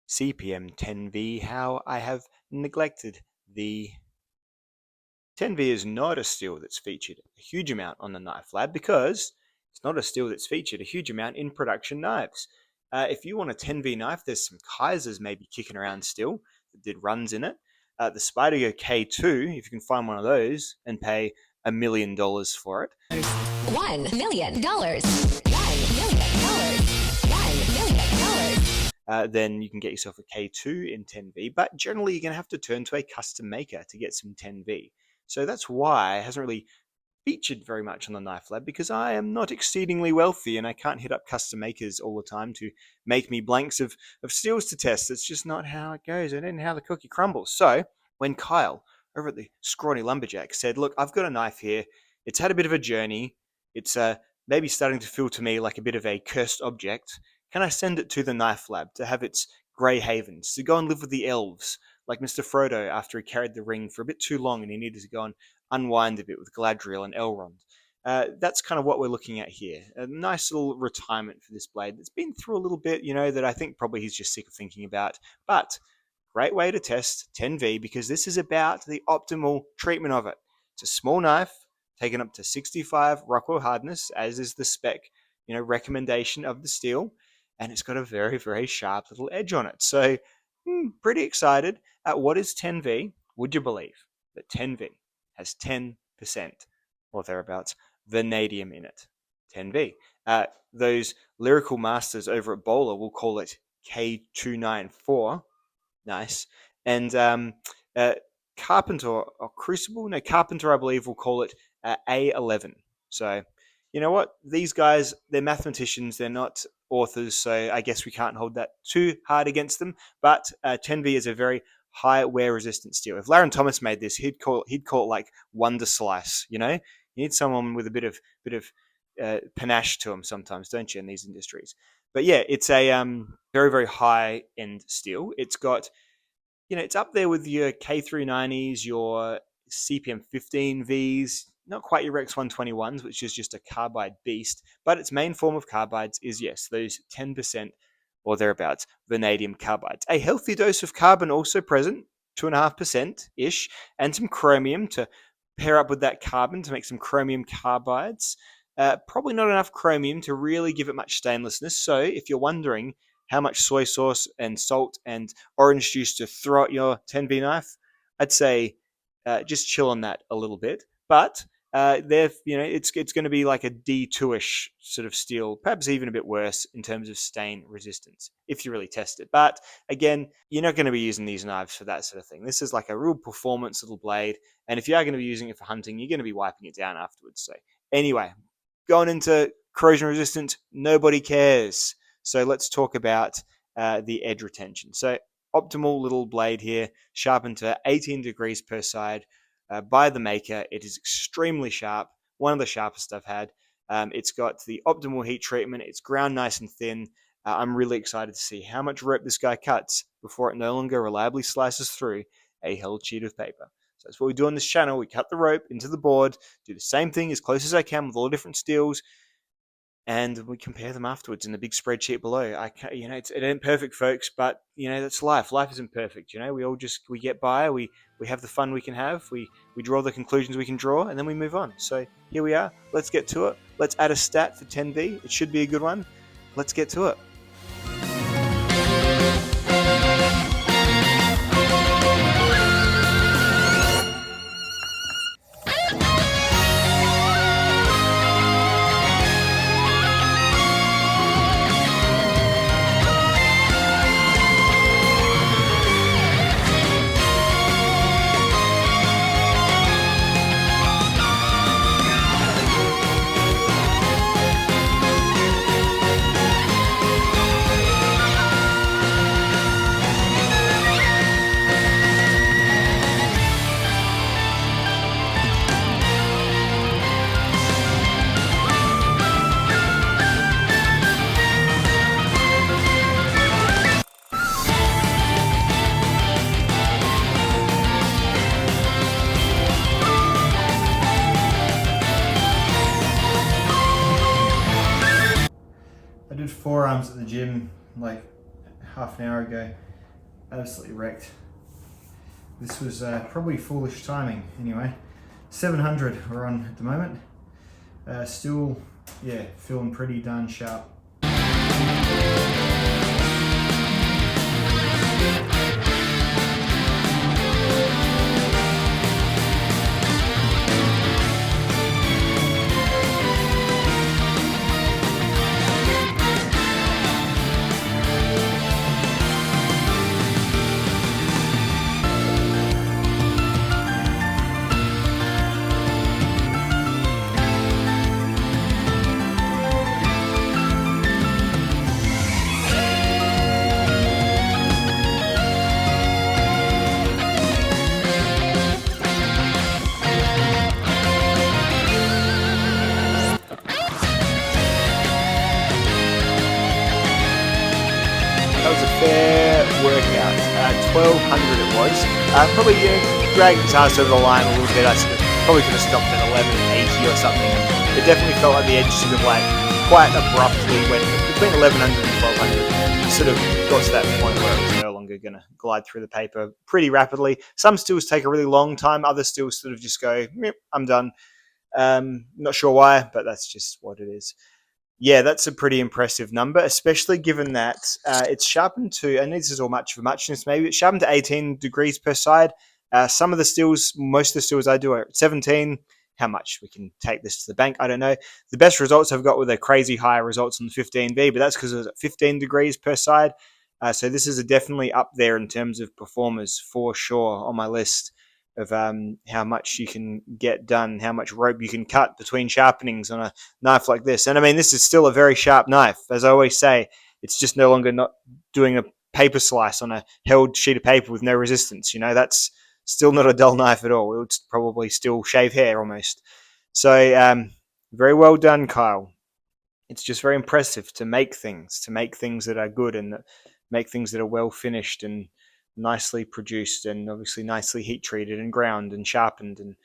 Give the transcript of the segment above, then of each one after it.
CPM 10V, how I have neglected the 10V is not a steel that's featured a huge amount on the Knife Lab because it's not a steel that's featured a huge amount in production knives. If you want a 10V knife, there's some Kaisers maybe kicking around still that did runs in it. The Spyderco K2, if you can find one of those and pay $1 million for it. $1 million. $1 million. Then you can get yourself a K2 in 10V, but generally you're going to have to turn to a custom maker to get some 10V. So that's why it hasn't really featured very much on the Knife Lab, because I am not exceedingly wealthy and I can't hit up custom makers all the time to make me blanks of steels to test. It's just not how it goes. It ain't how the cookie crumbles. So when Kyle over at the Scrawny Lumberjack said, look, I've got a knife here. It's had a bit of a journey. It's maybe starting to feel to me like a bit of a cursed object. Can I send it to the Knife Lab to have its grey havens, to go and live with the elves, like Mr. Frodo after he carried the ring for a bit too long and he needed to go and unwind a bit with Galadriel and Elrond? That's kind of what we're looking at here. A nice little retirement for this blade that's been through a little bit, that I think probably he's just sick of thinking about. But great way to test 10V, because this is about the optimal treatment of it. It's a small knife, taken up to 65 Rockwell hardness, as is the spec, recommendation of the steel. And it's got a very, very sharp little edge on it. So pretty excited. What is 10V? Would you believe that 10V has 10% or thereabouts vanadium in it? 10V. Those lyrical masters over at Bowler will call it K294. Nice. And Carpenter or Crucible? No, Carpenter, I believe, will call it A11. So, you know what? These guys, they're mathematicians. They're not authors, so I guess we can't hold that too hard against them. But 10V is a very high wear resistant steel. If Laren Thomas made this, he'd call it like Wonder Slice. You need someone with a bit of panache to them sometimes, don't you, in these industries? But yeah, it's a very, very high end steel. It's got, it's up there with your K390s, your CPM 15Vs. Not quite your Rex 121s, which is just a carbide beast, but its main form of carbides is, yes, those 10% or thereabouts vanadium carbides. A healthy dose of carbon also present, 2.5%-ish, and some chromium to pair up with that carbon to make some chromium carbides. Probably not enough chromium to really give it much stainlessness. So if you're wondering how much soy sauce and salt and orange juice to throw at your 10V knife, I'd say just chill on that a little bit. But it's going to be like a D2-ish sort of steel, perhaps even a bit worse in terms of stain resistance if you really test it. But again, you're not going to be using these knives for that sort of thing. This is like a real performance little blade, and if you are going to be using it for hunting, you're going to be wiping it down afterwards. So anyway, going into corrosion resistance, nobody cares. So let's talk about the edge retention. So optimal little blade here, sharpened to 18 degrees per side. By the maker. It is extremely sharp, one of the sharpest I've had. It's got the optimal heat treatment. It's ground nice and thin. I'm really excited to see how much rope this guy cuts before it no longer reliably slices through a held sheet of paper. So that's what we do on this channel. We cut the rope into the board, do the same thing as close as I can with all the different steels, and we compare them afterwards in the big spreadsheet below. It ain't perfect, folks, but that's life. Life isn't perfect. We get by. We have the fun we can have. We draw the conclusions we can draw, and then we move on. So here we are. Let's get to it. Let's add a stat for 10V. It should be a good one. Let's get to it. I did forearms at the gym like half an hour ago. Absolutely wrecked. This was probably foolish timing anyway. 700 we're on at the moment. Still, yeah, feeling pretty darn sharp. That was a fair workout. 1200 it was. Probably dragged his ass over the line a little bit. I sort of probably could have stopped at 1180 or something. It definitely felt like the edge sort of like quite abruptly went between 1100 and 1200. It sort of got to that point where it was no longer going to glide through the paper pretty rapidly. Some stills take a really long time. Other stills sort of just go, I'm done. Not sure why, but that's just what it is. Yeah, that's a pretty impressive number, especially given that it's sharpened to, and this is all much of a muchness maybe, it's sharpened to 18 degrees per side. Some of the stills, most of the stills I do are at 17. How much we can take this to the bank, I don't know. The best results I've got were the crazy high results on the 15V, but that's because it was at 15 degrees per side. So this is definitely up there in terms of performers for sure on my list of how much you can get done, how much rope you can cut between sharpenings on a knife like this. And I mean, this is still a very sharp knife. As I always say, it's just no longer not doing a paper slice on a held sheet of paper with no resistance. You know, that's still not a dull knife at all. It would probably still shave hair almost. So very well done, Kyle. It's just very impressive to make things that are good and that make things that are well finished and nicely produced and obviously nicely heat treated and ground and sharpened, and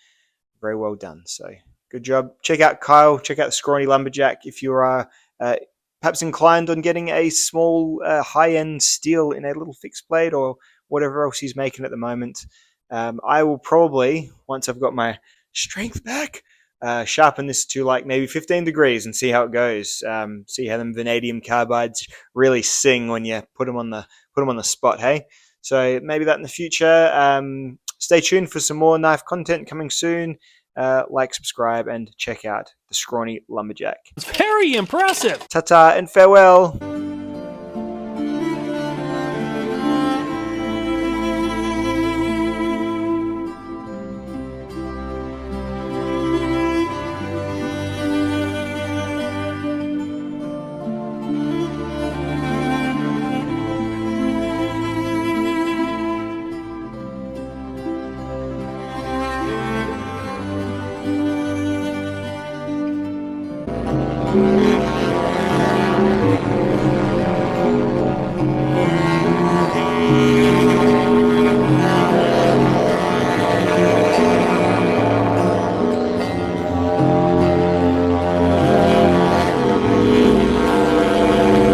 very well done. So good job. Check out Kyle. Check out the Scrawny Lumberjack if you are perhaps inclined on getting a small high-end steel in a little fixed blade or whatever else he's making at the moment. I will probably, once I've got my strength back, sharpen this to like maybe 15 degrees and see how it goes. See how them vanadium carbides really sing when you put them on the spot. Hey, so maybe that in the future. Stay tuned for some more knife content coming soon. Like, subscribe, and check out the Scrawny Lumberjack. It's very impressive. Ta-ta and farewell.